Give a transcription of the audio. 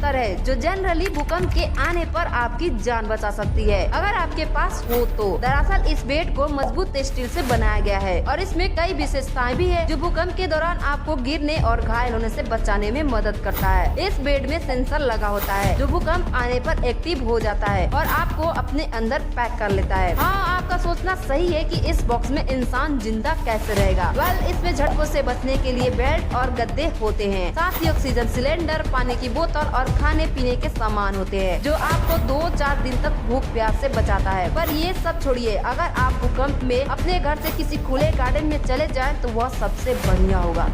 Bunker है जो generally भूकंप के आने पर आपकी जान बचा सकती है अगर आपके पास हो तो। दरअसल इस बेड को मजबूत स्टील से बनाया गया है और इसमें कई विशेषताएं भी है जो भूकंप के दौरान आपको गिरने और घायल होने से बचाने में मदद करता है। इस बेड में सेंसर लगा होता है जो भूकंप आने पर एक्टिव हो जाता है और आपको अपने अंदर पैक कर लेता है। हाँ, आपका सोचना सही है कि इस बॉक्स में इंसान जिंदा कैसे रहेगा। इसमें झटकों से बचने के लिए बेल्ट और गद्दे होते हैं, साथ ही ऑक्सीजन सिलेंडर, पानी की बोतल और खाने पीने के सामान होते हैं जो आपको 2-4 दिन तक भूख प्यास से बचाता है। पर ये सब छोड़िए, अगर आप भूकंप में अपने घर से किसी खुले गार्डन में चले जाएं तो वह सबसे बढ़िया होगा।